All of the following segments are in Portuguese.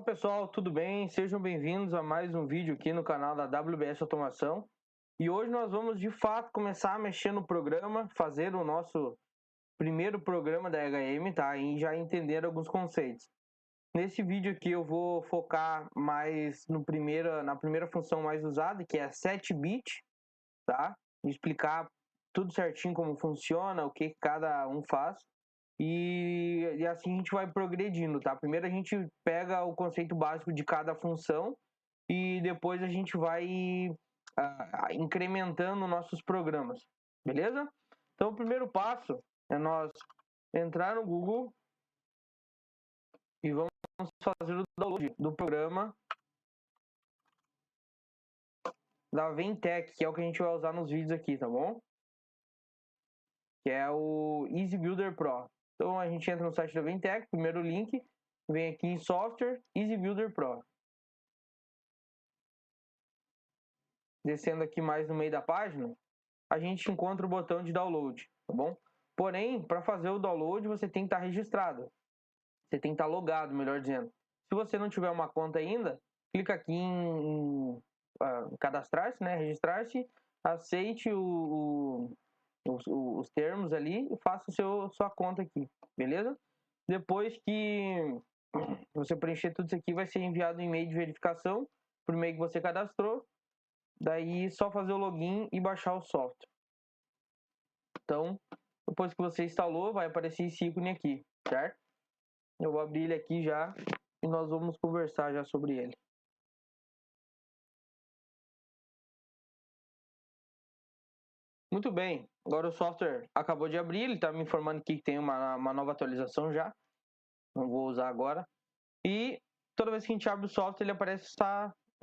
Pessoal, tudo bem? Sejam bem-vindos a mais um vídeo aqui no canal da WBS Automação. E hoje nós vamos de fato começar a mexer no programa, fazer o nosso primeiro programa da EHM, tá? E já entender alguns conceitos. Nesse vídeo aqui eu vou focar mais na primeira função mais usada, que é a set_bit, tá? Explicar tudo certinho como funciona, o que cada um faz. E assim a gente vai progredindo, tá? Primeiro a gente pega o conceito básico de cada função e depois a gente vai incrementando nossos programas, beleza? Então o primeiro passo é nós entrar no Google e vamos fazer o download do programa da Ventec, que é o que a gente vai usar nos vídeos aqui, tá bom? Que é o Easy Builder Pro. Então a gente entra no site da Ventec, primeiro link, vem aqui em Software, Easy Builder Pro. Descendo aqui mais no meio da página, a gente encontra o botão de download, tá bom? Porém, para fazer o download, você tem que estar registrado. Você tem que estar logado, melhor dizendo. Se você não tiver uma conta ainda, clica aqui em cadastrar-se, né? Registrar-se, aceite os termos ali e faça sua conta aqui, beleza? Depois que você preencher tudo isso aqui, vai ser enviado um e-mail de verificação para o e-mail que você cadastrou. Daí só fazer o login e baixar o software. Então, depois que você instalou, vai aparecer esse ícone aqui, certo? Eu vou abrir ele aqui já e nós vamos conversar já sobre ele. Muito bem, agora o software acabou de abrir, ele está me informando aqui que tem uma nova atualização já. Não vou usar agora. E toda vez que a gente abre o software, ele aparece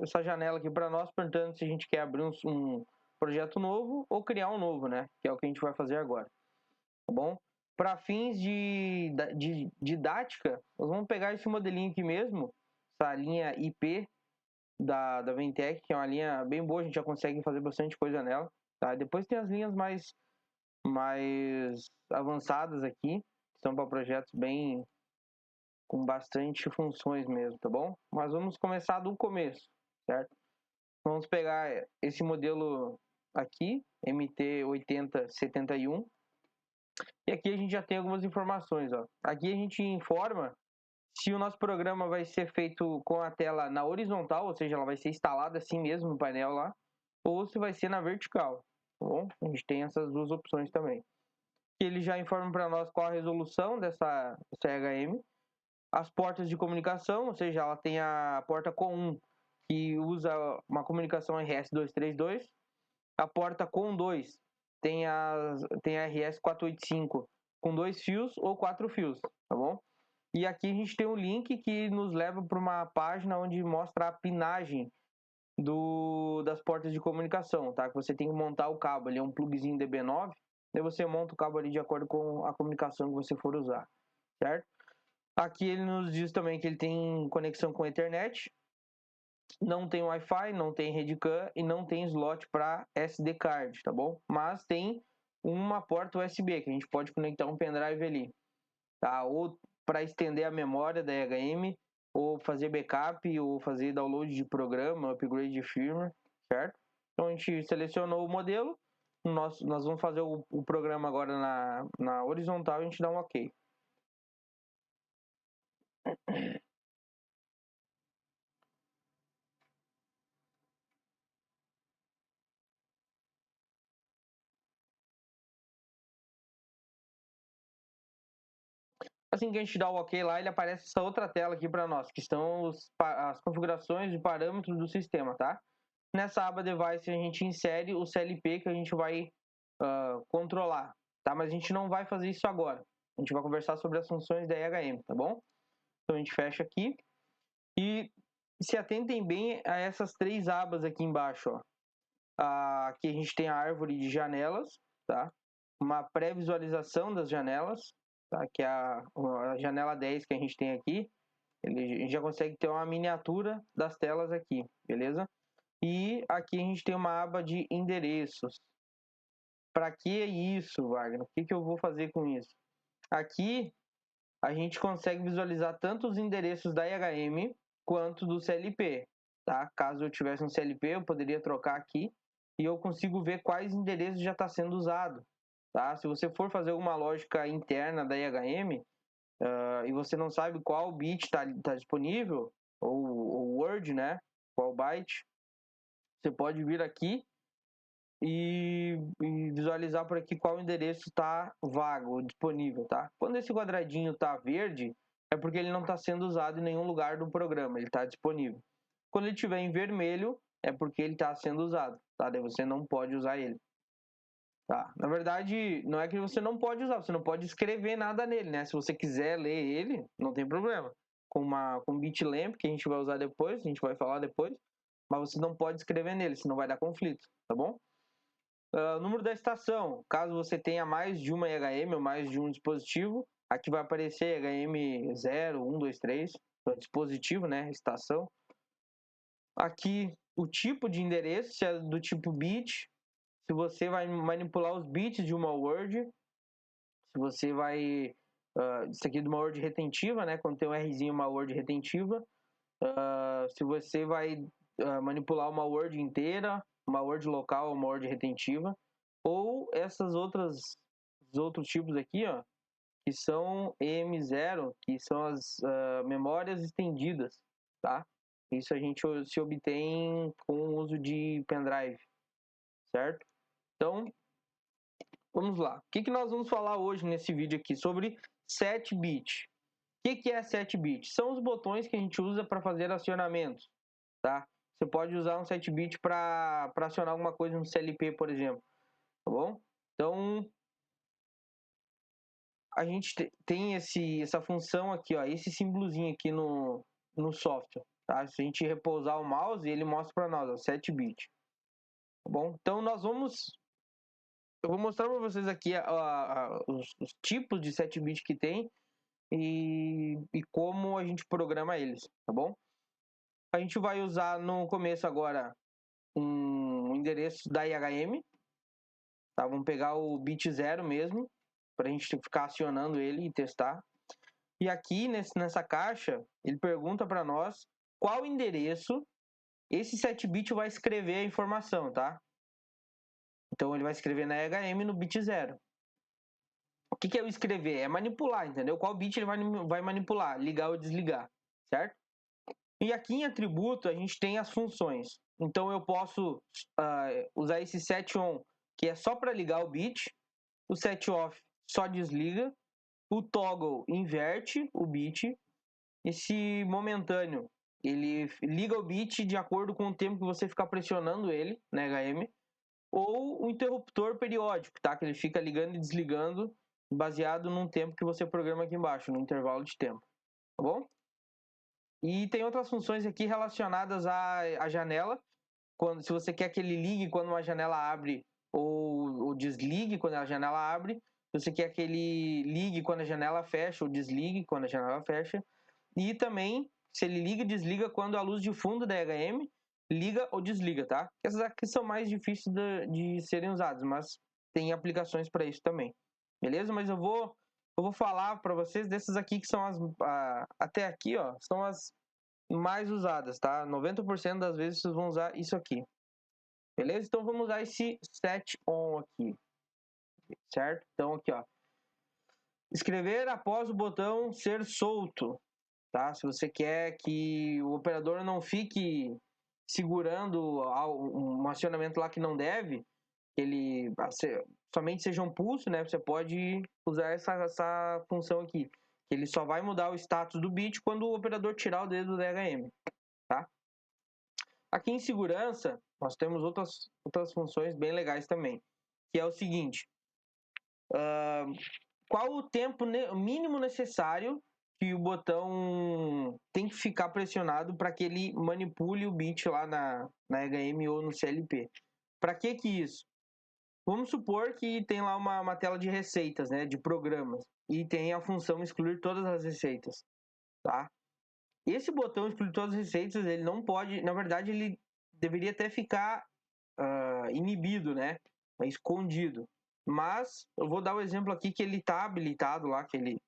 essa janela aqui para nós, perguntando se a gente quer abrir um projeto novo ou criar um novo, né? Que é o que a gente vai fazer agora. Tá bom? Para fins de didática, nós vamos pegar esse modelinho aqui mesmo, essa linha IP da Ventec, que é uma linha bem boa, a gente já consegue fazer bastante coisa nela. Tá? Depois tem as linhas mais avançadas aqui, que são para projetos bem com bastante funções mesmo, tá bom? Mas vamos começar do começo, certo? Vamos pegar esse modelo aqui, MT8071, e aqui a gente já tem algumas informações, ó. Aqui a gente informa se o nosso programa vai ser feito com a tela na horizontal, ou seja, ela vai ser instalada assim mesmo no painel lá, ou se vai ser na vertical, tá bom? A gente tem essas duas opções também. Ele já informa para nós qual a resolução dessa EHM, as portas de comunicação, ou seja, ela tem a porta COM1, que usa uma comunicação RS232, a porta COM2 tem a RS485 com 2 fios ou 4 fios, tá bom? E aqui a gente tem um link que nos leva para uma página onde mostra a pinagem das portas de comunicação, tá? Que você tem que montar o cabo, ele é um plugzinho DB9, daí você monta o cabo ali de acordo com a comunicação que você for usar, certo? Aqui ele nos diz também que ele tem conexão com a Ethernet, não tem Wi-Fi, não tem rede CAN e não tem slot para SD card, tá bom? Mas tem uma porta USB que a gente pode conectar um pendrive ali, tá? Ou para estender a memória da EHM, ou fazer backup, ou fazer download de programa, upgrade de firmware, certo? Então a gente selecionou o modelo, nós vamos fazer o programa agora na horizontal e a gente dá um OK. Assim que a gente dá o OK lá, ele aparece essa outra tela aqui para nós, que estão as configurações de parâmetros do sistema, tá? Nessa aba Device a gente insere o CLP que a gente vai controlar, tá? Mas a gente não vai fazer isso agora. A gente vai conversar sobre as funções da EHM, tá bom? Então a gente fecha aqui e se atentem bem a essas três abas aqui embaixo, ó. Aqui a gente tem a árvore de janelas, tá? Uma pré-visualização das janelas, tá? Que é a janela 10 que a gente tem aqui. A gente já consegue ter uma miniatura das telas aqui, beleza? E aqui a gente tem uma aba de endereços. Para que isso, Wagner? O que eu vou fazer com isso? Aqui a gente consegue visualizar tanto os endereços da EHM quanto do CLP, tá? Caso eu tivesse um CLP, eu poderia trocar aqui e eu consigo ver quais endereços já está sendo usado, tá? Se você for fazer alguma lógica interna da IHM e você não sabe qual bit está disponível, ou word, né? Qual byte, você pode vir aqui e visualizar por aqui qual endereço está vago, disponível, tá? Quando esse quadradinho está verde, é porque ele não está sendo usado em nenhum lugar do programa, ele está disponível. Quando ele estiver em vermelho, é porque ele está sendo usado, tá? Daí você não pode usar ele. Tá? Na verdade, não é que você não pode usar, você não pode escrever nada nele, né? Se você quiser ler ele, não tem problema. Com bitlamp, que a gente vai usar depois, a gente vai falar depois, mas você não pode escrever nele, senão vai dar conflito, tá bom? Número da estação, caso você tenha mais de uma IHM ou mais de um dispositivo, aqui vai aparecer IHM 0, 1, 2, 3, dispositivo, né? Estação. Aqui o tipo de endereço, se é do tipo bit, se você vai manipular os bits de uma word, se você vai... isso aqui é de uma word retentiva, né? Quando tem um Rzinho, uma word retentiva. Se você vai manipular uma word inteira, uma word local, uma word retentiva. Ou esses outros tipos aqui, ó, que são EM0, que são as memórias estendidas, tá? Isso a gente se obtém com o uso de pendrive, certo? Então, vamos lá. O que nós vamos falar hoje nesse vídeo aqui? Sobre 7-bit. O que é 7-bit? São os botões que a gente usa para fazer acionamentos, tá? Você pode usar um 7-bit para acionar alguma coisa no CLP, por exemplo, tá bom? Então, a gente tem essa função aqui, ó, esse símbolozinho aqui no software, tá? Se a gente repousar o mouse, ele mostra para nós, ó, 7-bit, tá bom? Então, eu vou mostrar para vocês aqui os tipos de 7-bit que tem e como a gente programa eles, tá bom? A gente vai usar no começo agora um endereço da IHM, tá? Vamos pegar o bit 0 mesmo, para a gente ficar acionando ele e testar. E aqui nessa caixa, ele pergunta para nós qual endereço esse 7-bit vai escrever a informação, tá? Então ele vai escrever na IHM no bit 0. O que é o escrever? É manipular, entendeu? Qual bit ele vai manipular, ligar ou desligar, certo? E aqui em atributo a gente tem as funções. Então eu posso usar esse set-on, que é só para ligar o bit, o set-off só desliga, o toggle inverte o bit, esse momentâneo ele liga o bit de acordo com o tempo que você ficar pressionando ele na HM, ou o interruptor periódico, tá? Que ele fica ligando e desligando baseado num tempo que você programa aqui embaixo, no intervalo de tempo, tá bom? E tem outras funções aqui relacionadas à janela, se você quer que ele ligue quando uma janela abre ou desligue quando a janela abre, se você quer que ele ligue quando a janela fecha ou desligue quando a janela fecha, e também se ele liga e desliga quando a luz de fundo da EHM liga ou desliga, tá? Essas aqui são mais difíceis de serem usadas, mas tem aplicações para isso também, beleza? Mas eu vou falar para vocês dessas aqui que são até aqui, ó, são as mais usadas, tá? 90% das vezes vocês vão usar isso aqui, beleza? Então vamos usar esse set on aqui, certo? Então aqui, ó, escrever após o botão ser solto, tá? Se você quer que o operador não fique segurando um acionamento lá que não deve, que ele somente seja um pulso, né? Você pode usar essa função aqui, que ele só vai mudar o status do bit quando o operador tirar o dedo da HM, tá? Aqui em segurança, nós temos outras funções bem legais também, que é o seguinte: qual o tempo mínimo necessário que o botão tem que ficar pressionado para que ele manipule o bit lá na HM ou no CLP? Para que isso? Vamos supor que tem lá uma tela de receitas, né, de programas, e tem a função excluir todas as receitas, tá? Esse botão excluir todas as receitas, ele não pode, na verdade, ele deveria até ficar inibido, né, escondido. Mas eu vou dar o exemplo aqui que ele está habilitado lá, que ele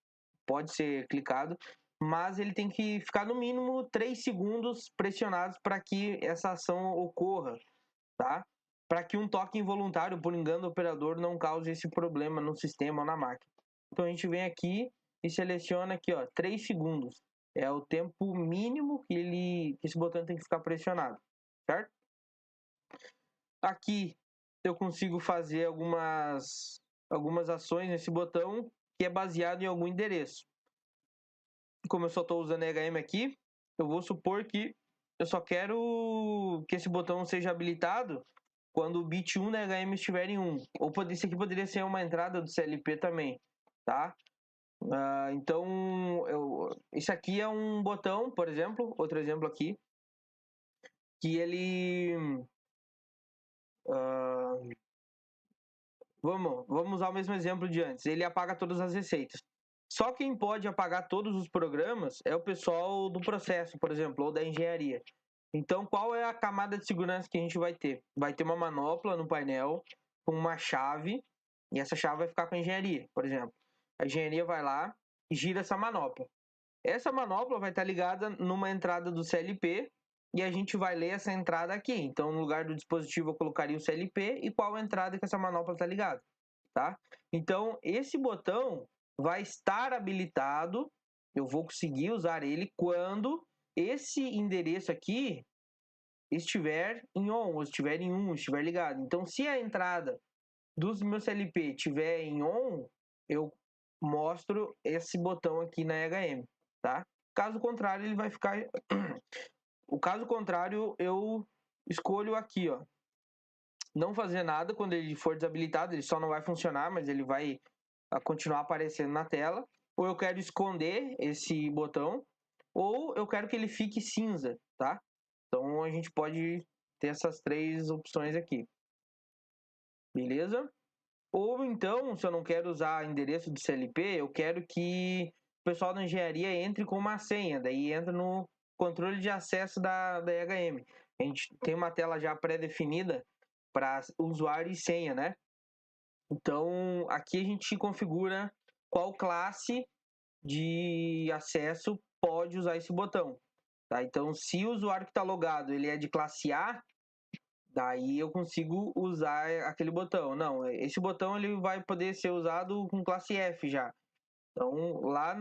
pode ser clicado. mas ele tem que ficar no mínimo 3 segundos pressionados para que essa ação ocorra, tá? Para que um toque involuntário por engano do operador não cause esse problema no sistema ou na máquina. Então a gente vem aqui e seleciona aqui, ó, 3 segundos. É o tempo mínimo que esse botão tem que ficar pressionado, certo? Aqui eu consigo fazer algumas ações nesse botão que é baseado em algum endereço. Como eu só estou usando EHM aqui, eu vou supor que eu só quero que esse botão seja habilitado quando o bit 1 da EHM estiver em 1. Ou isso aqui poderia ser uma entrada do CLP também, tá? Então, isso aqui é um botão, por exemplo, outro exemplo aqui, que ele... Vamos usar o mesmo exemplo de antes. Ele apaga todas as receitas. Só quem pode apagar todos os programas é o pessoal do processo, por exemplo, ou da engenharia. Então, qual é a camada de segurança que a gente vai ter? Vai ter uma manopla no painel com uma chave, e essa chave vai ficar com a engenharia, por exemplo. A engenharia vai lá e gira essa manopla. Essa manopla vai estar ligada numa entrada do CLP e a gente vai ler essa entrada aqui. Então, no lugar do dispositivo, eu colocaria o CLP e qual a entrada que essa manopla está ligada, tá? Então, esse botão vai estar habilitado, eu vou conseguir usar ele quando esse endereço aqui estiver em on, ou estiver em 1, estiver ligado. Então, se a entrada dos meus CLP estiver em on, eu mostro esse botão aqui na EHM, tá? Caso contrário, ele vai ficar... O caso contrário, eu escolho aqui, ó, não fazer nada quando ele for desabilitado, ele só não vai funcionar, mas ele vai continuar aparecendo na tela. Ou eu quero esconder esse botão, ou eu quero que ele fique cinza, tá? Então a gente pode ter essas 3 opções aqui. Beleza? Ou então, se eu não quero usar endereço de CLP, eu quero que o pessoal da engenharia entre com uma senha, daí entra no controle de acesso da EHM. A gente tem uma tela já pré-definida para usuário e senha, né? Então, aqui a gente configura qual classe de acesso pode usar esse botão. Tá? Então, se o usuário que está logado ele é de classe A, daí eu consigo usar aquele botão. Não, esse botão ele vai poder ser usado com classe F já. Então, lá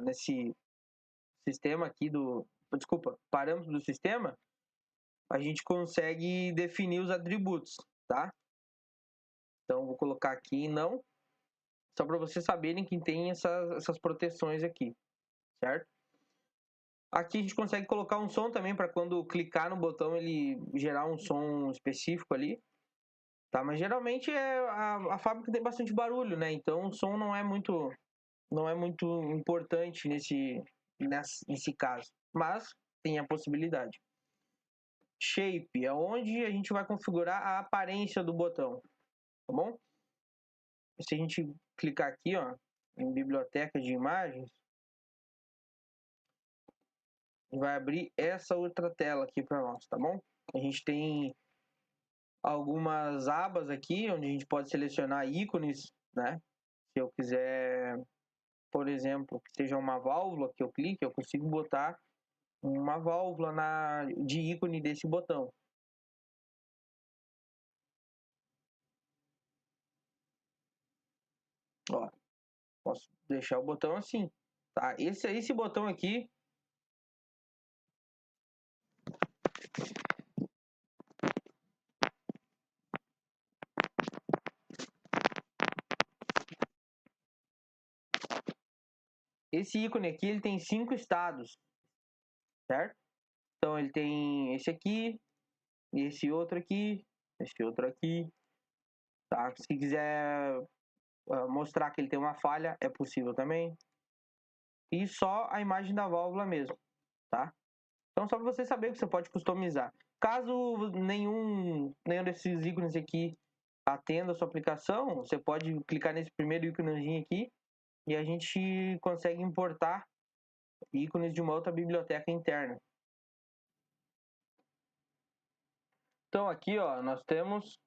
nesse sistema aqui parâmetro do sistema, a gente consegue definir os atributos, tá? Então, vou colocar aqui não, só para vocês saberem que tem essas proteções aqui, certo? Aqui a gente consegue colocar um som também para quando clicar no botão ele gerar um som específico ali, tá? Mas geralmente a fábrica tem bastante barulho, né? Então o som não é muito importante nesse caso, mas tem a possibilidade. Shape é onde a gente vai configurar a aparência do botão, tá bom? Se a gente clicar aqui, ó, em biblioteca de imagens, vai abrir essa outra tela aqui para nós, tá bom? A gente tem algumas abas aqui onde a gente pode selecionar ícones, né? Se eu quiser, por exemplo, que seja uma válvula que eu clique, eu consigo botar uma válvula de ícone desse botão. Ó, posso deixar o botão assim, tá? Esse botão aqui, esse ícone aqui, ele tem 5 estados, certo? Então ele tem esse aqui, esse outro aqui, esse outro aqui, tá? Se quiser mostrar que ele tem uma falha, é possível também. E só a imagem da válvula mesmo, tá? Então só para você saber que você pode customizar. Caso nenhum desses ícones aqui atenda a sua aplicação, você pode clicar nesse primeiro íconezinho aqui e a gente consegue importar ícones de uma outra biblioteca interna. Então aqui, ó, nós temos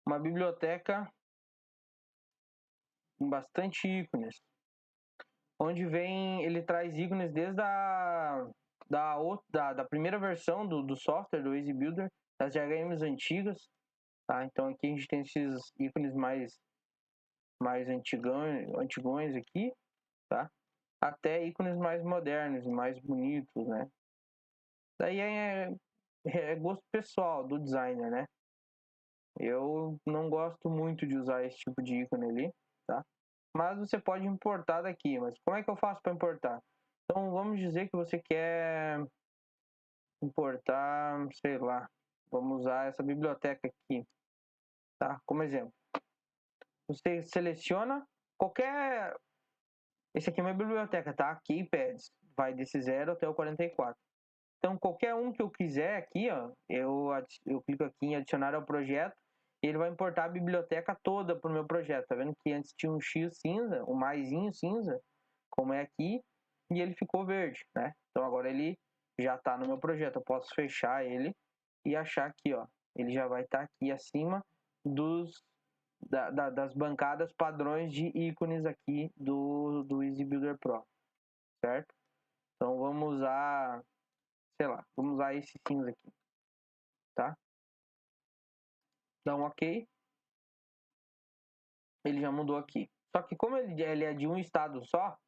uma biblioteca com bastante ícones. onde ele traz ícones desde da primeira versão do software, do Easy Builder, das diagramas antigas, tá? Então aqui a gente tem esses ícones mais antigões aqui, tá? Até ícones mais modernos e mais bonitos, né? Daí é gosto pessoal do designer, né? Eu não gosto muito de usar esse tipo de ícone ali, tá? Mas você pode importar daqui. Mas como é que eu faço para importar? Então vamos dizer que você quer importar, sei lá, vamos usar essa biblioteca aqui, tá? Como exemplo. Você seleciona qualquer... Esse aqui é uma biblioteca, tá? Keypads, vai desse 0 até o 44. Então, qualquer um que eu quiser aqui, ó, eu clico aqui em adicionar ao projeto e ele vai importar a biblioteca toda para o meu projeto. Tá vendo que antes tinha um X cinza, um maisinho cinza, como é aqui, e ele ficou verde, né? Então, agora ele já está no meu projeto. Eu posso fechar ele e achar aqui, ó. Ele já vai estar aqui acima das bancadas padrões de ícones aqui do Easy Builder Pro, certo? Então, vamos usar... sei lá, vamos usar esse cinza aqui, tá? Dá um OK. Ele já mudou aqui. Só que como ele é de um estado só,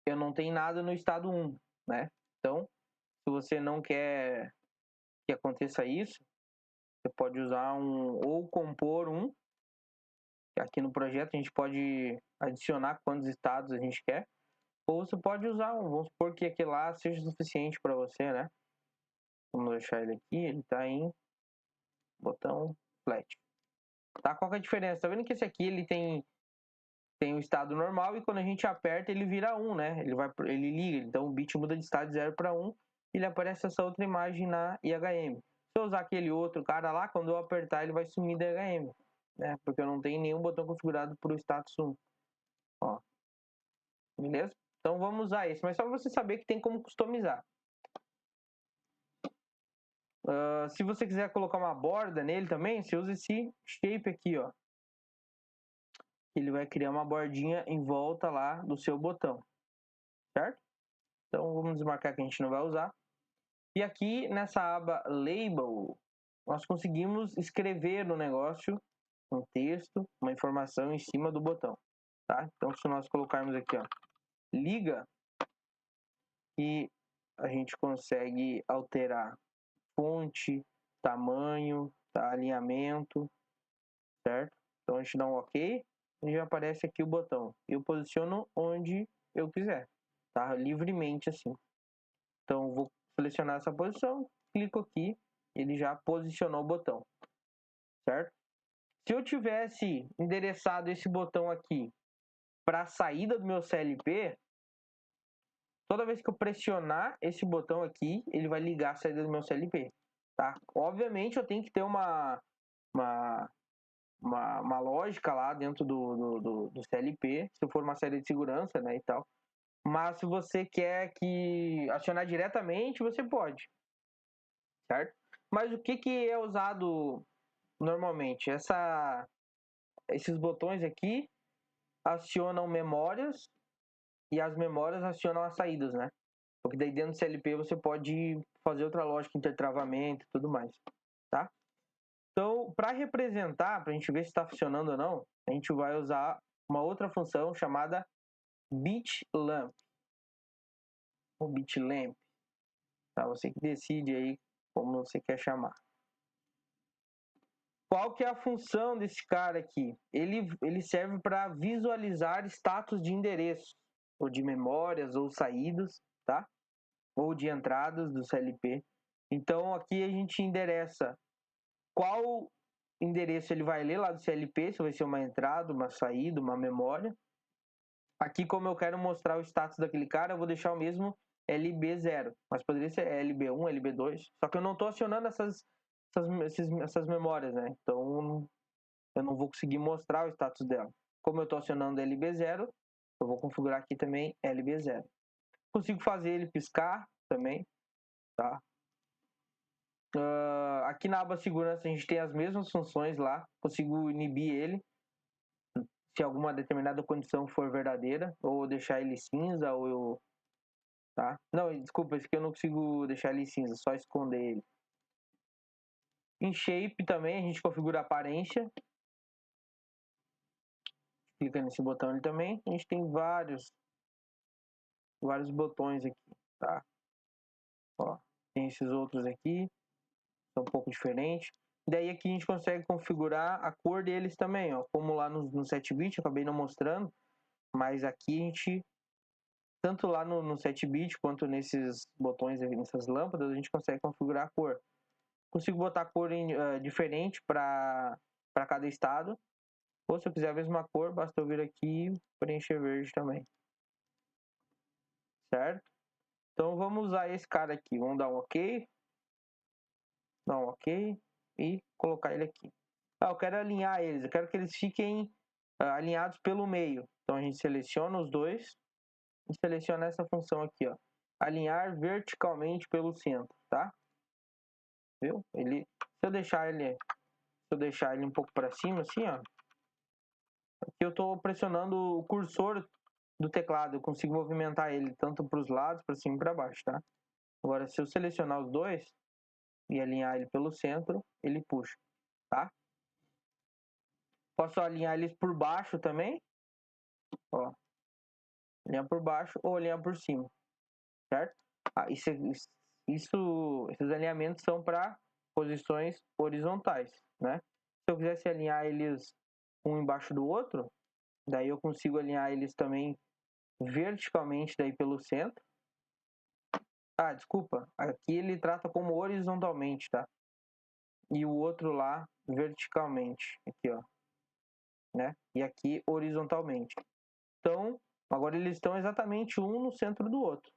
eu não tenho nada no estado 1, né? Então, se você não quer que aconteça isso, você pode usar ou compor um. Aqui no projeto a gente pode adicionar quantos estados a gente quer. Ou você pode usar vamos supor que aquele lá seja suficiente para você, né? Vamos deixar ele aqui, ele está em botão flat. Tá? Qual que é a diferença? Tá vendo que esse aqui ele tem o estado normal e quando a gente aperta ele vira 1, né? Ele liga, então o bit muda de estado de 0 para 1 e ele aparece essa outra imagem na IHM. Se eu usar aquele outro cara lá, quando eu apertar ele vai sumir da IHM, né? Porque eu não tenho nenhum botão configurado para o status 1. Ó. Beleza? Então vamos usar esse, mas só para você saber que tem como customizar. Se você quiser colocar uma borda nele também, você usa esse shape aqui, ó. Ele vai criar uma bordinha em volta lá do seu botão, certo? Então vamos desmarcar que a gente não vai usar. E aqui nessa aba Label, nós conseguimos escrever no negócio um texto, uma informação em cima do botão, tá? Então se nós colocarmos aqui, ó, liga, e a gente consegue alterar fonte, tamanho, tá? Alinhamento, certo? Então a gente dá um OK e já aparece aqui o botão. Eu posiciono onde eu quiser, tá? Livremente assim. Então vou selecionar essa posição, clico aqui, ele já posicionou o botão, certo? Se eu tivesse endereçado esse botão aqui para a saída do meu CLP, toda vez que eu pressionar esse botão aqui, ele vai ligar a saída do meu CLP, tá? Obviamente eu tenho que ter uma lógica lá dentro do CLP, se for uma saída de segurança, né, e tal. Mas se você quer acionar diretamente, você pode, certo? Mas o que é usado normalmente? Esses botões aqui acionam memórias e as memórias acionam as saídas, né? Porque daí dentro do CLP você pode fazer outra lógica, intertravamento e tudo mais, tá? Então, para representar, para a gente ver se está funcionando ou não, a gente vai usar uma outra função chamada bitlamp. O bitlamp, tá? Você que decide aí como você quer chamar. Qual que é a função desse cara aqui? Ele serve para visualizar status de endereço, ou de memórias, ou saídas, tá? Ou de entradas do CLP. Então, aqui a gente endereça qual endereço ele vai ler lá do CLP, se vai ser uma entrada, uma saída, uma memória. Aqui, como eu quero mostrar o status daquele cara, eu vou deixar o mesmo LB0, mas poderia ser LB1, LB2, só que eu não estou acionando essas memórias, né? Então, eu não vou conseguir mostrar o status dela. Como eu estou acionando LB0, eu vou configurar aqui também LB0. Consigo fazer ele piscar também, tá? Aqui na aba segurança a gente tem as mesmas funções lá, consigo inibir ele. se alguma determinada condição for verdadeira, ou deixar ele cinza, ou eu... Tá? Não, desculpa, esse aqui eu não consigo deixar ele cinza, só esconder ele. Em Shape também a gente configura a aparência. Clica nesse botão ali também. A gente tem vários botões aqui, tá? Ó, tem esses outros aqui, são um pouco diferentes. Daí aqui a gente consegue configurar a cor deles também, ó. Como lá no 7-bit, acabei não mostrando, mas aqui a gente, tanto lá no 7-bit quanto nesses botões, nessas lâmpadas, a gente consegue configurar a cor. Consigo botar cor diferente para cada estado. Ou se eu quiser a mesma cor, basta eu vir aqui e preencher verde também. Certo? Então vamos usar esse cara aqui. Vamos dar um OK. Dar um OK. E colocar ele aqui. Eu quero alinhar eles. Eu quero que eles fiquem alinhados pelo meio. Então a gente seleciona os dois. E seleciona essa função aqui, ó. Alinhar verticalmente pelo centro, tá? Viu? Se eu deixar ele um pouco para cima, assim, ó. Aqui eu estou pressionando o cursor do teclado, eu consigo movimentar ele tanto para os lados, para cima e para baixo, tá? Agora, se eu selecionar os dois e alinhar ele pelo centro, ele puxa, tá? Posso alinhar eles por baixo também, ó. Alinhar por baixo ou alinhar por cima, certo? Esses alinhamentos são para posições horizontais, né? Se eu quisesse alinhar eles um embaixo do outro, daí eu consigo alinhar eles também verticalmente daí pelo centro. Ah, desculpa. Aqui ele trata como horizontalmente, tá? E o outro lá verticalmente. Aqui, ó. Né? E aqui horizontalmente. Então, agora eles estão exatamente um no centro do outro.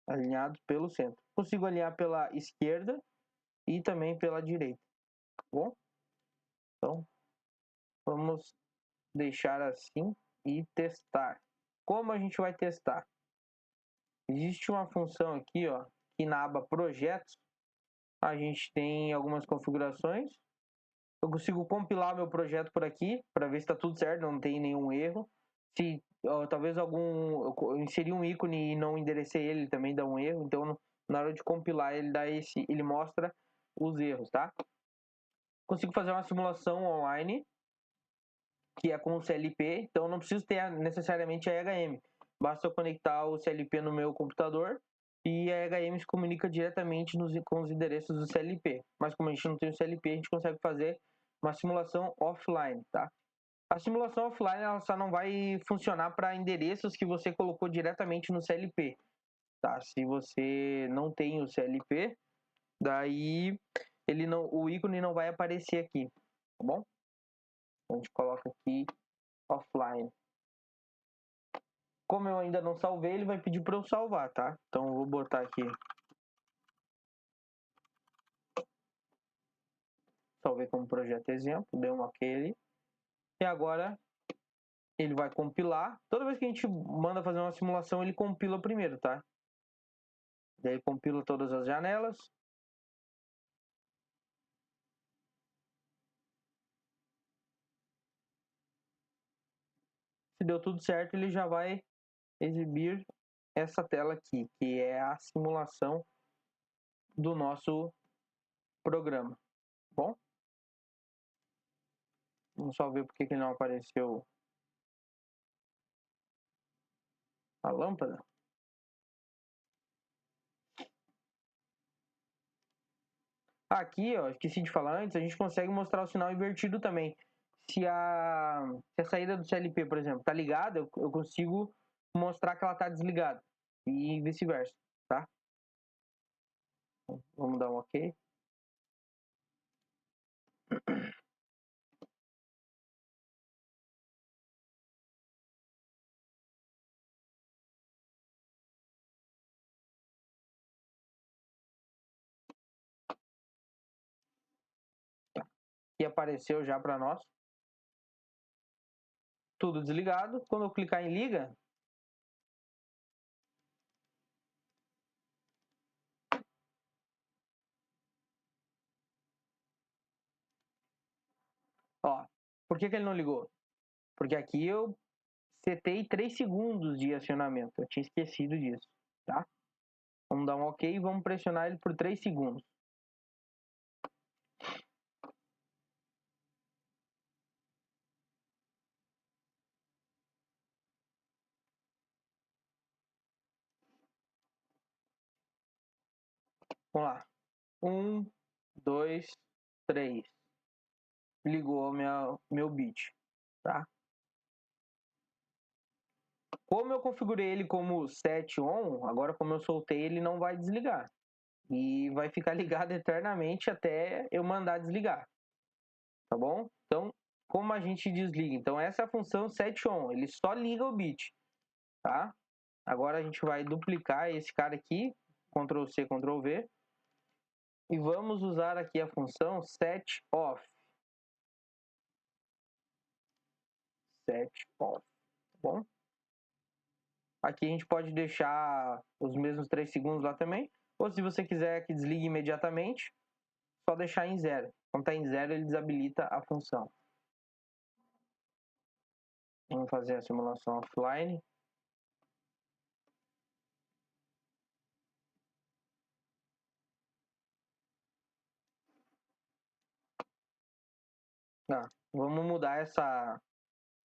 Alinhados pelo centro. Consigo alinhar pela esquerda e também pela direita. Tá bom? Então, vamos deixar assim e testar. Como a gente vai testar? Existe uma função aqui, ó, que na aba Projetos, a gente tem algumas configurações. Eu consigo compilar meu projeto por aqui, para ver se está tudo certo, não tem nenhum erro. Se talvez eu inseri um ícone e não enderecei ele, também dá um erro. Então, na hora de compilar, ele mostra os erros, tá? Consigo fazer uma simulação online, que é com o CLP, então não preciso ter necessariamente a EHM. Basta eu conectar o CLP no meu computador e a EHM se comunica diretamente com os endereços do CLP. Mas como a gente não tem o CLP, a gente consegue fazer uma simulação offline, tá? A simulação offline ela só não vai funcionar para endereços que você colocou diretamente no CLP, tá? Se você não tem o CLP, daí o ícone não vai aparecer aqui, tá bom? A gente coloca aqui offline. Como eu ainda não salvei, ele vai pedir para eu salvar, tá? Então eu vou botar aqui. Salvei como projeto exemplo, dei um OK ali. E agora ele vai compilar. Toda vez que a gente manda fazer uma simulação, ele compila primeiro, tá? Daí compila todas as janelas. Se deu tudo certo, ele já vai exibir essa tela aqui, que é a simulação do nosso programa. Bom, vamos só ver por que não apareceu a lâmpada. Aqui, ó, esqueci de falar antes, a gente consegue mostrar o sinal invertido também. Se a saída do CLP, por exemplo, tá ligada, eu consigo mostrar que ela tá desligada. E vice-versa, tá? Vamos dar um OK. E apareceu já para nós. Tudo desligado. Quando eu clicar em liga, ó, por que ele não ligou? Porque aqui eu setei 3 segundos de acionamento. Eu tinha esquecido disso, tá? Vamos dar um OK e vamos pressionar ele por 3 segundos. Vamos lá. 1, 2, 3. Ligou meu bit, tá? Como eu configurei ele como set on, agora como eu soltei, ele não vai desligar. E vai ficar ligado eternamente até eu mandar desligar. Tá bom? Então, como a gente desliga? Então, essa é a função set on. Ele só liga o bit, tá? Agora a gente vai duplicar esse cara aqui, Ctrl C, Ctrl V. E vamos usar aqui a função set off. Set off, tá bom? Aqui a gente pode deixar os mesmos 3 segundos lá também. Ou se você quiser que desligue imediatamente, só deixar em 0. Quando está em 0, ele desabilita a função. Vamos fazer a simulação offline. Vamos mudar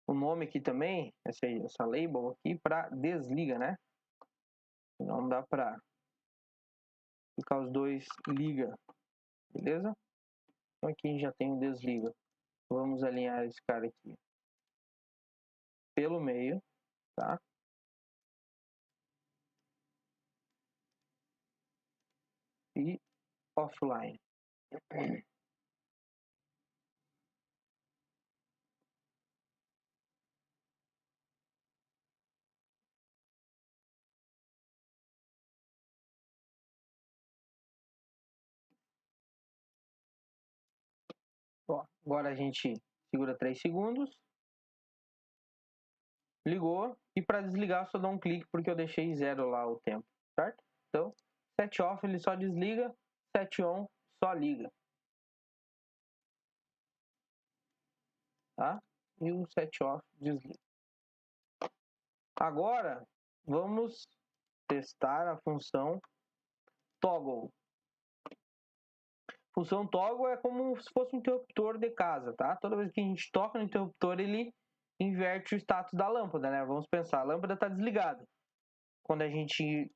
o nome aqui também, essa label aqui, para desliga, né? Não dá para ficar os dois liga, beleza? Então aqui a gente já tem o desliga. Vamos alinhar esse cara aqui pelo meio, tá? E offline. Ó, agora a gente segura 3 segundos. Ligou. E para desligar, só dá um clique porque eu deixei 0 lá o tempo, certo? Então, set off ele só desliga, set on só liga. Tá? E o set off desliga. Agora, vamos testar a função toggle. Função toggle é como se fosse um interruptor de casa, tá? Toda vez que a gente toca no interruptor, ele inverte o status da lâmpada, né? Vamos pensar, a lâmpada está desligada. Quando a gente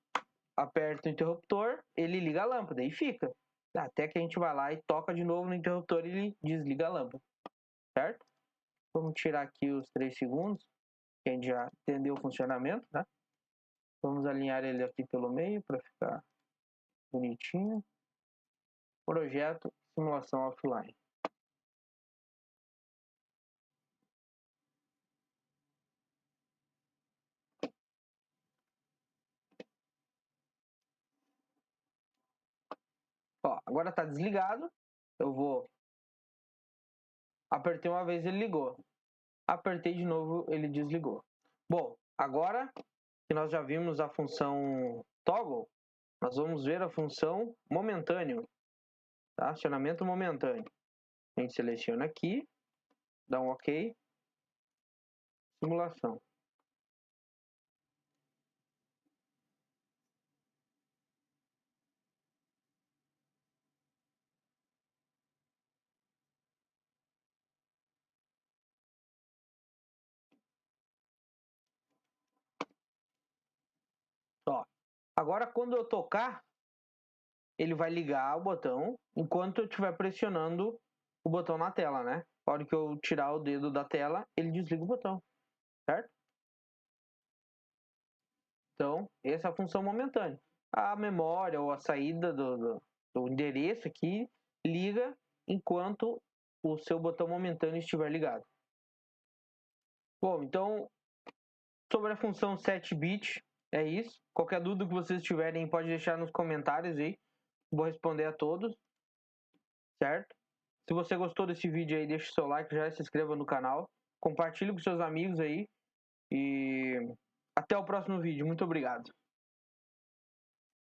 aperta o interruptor, ele liga a lâmpada e fica. Até que a gente vai lá e toca de novo no interruptor e ele desliga a lâmpada, certo? Vamos tirar aqui os 3 segundos, que a gente já entendeu o funcionamento, tá? Vamos alinhar ele aqui pelo meio para ficar bonitinho. Projeto, simulação offline. Ó, agora está desligado. Eu vou... Apertei uma vez, ele ligou. Apertei de novo, ele desligou. Bom, agora que nós já vimos a função toggle, nós vamos ver a função momentâneo. Tá? Acionamento momentâneo. A gente seleciona aqui, dá um OK. Simulação. Ó, agora quando eu tocar, ele vai ligar o botão enquanto eu estiver pressionando o botão na tela, né? Na hora que eu tirar o dedo da tela, ele desliga o botão, certo? Então, essa é a função momentânea. A memória ou a saída do endereço aqui liga enquanto o seu botão momentâneo estiver ligado. Bom, então, sobre a função set_bit, é isso. Qualquer dúvida que vocês tiverem, pode deixar nos comentários aí. Vou responder a todos, certo? Se você gostou desse vídeo aí, deixa o seu like, já se inscreva no canal. Compartilhe com seus amigos aí. E até o próximo vídeo. Muito obrigado.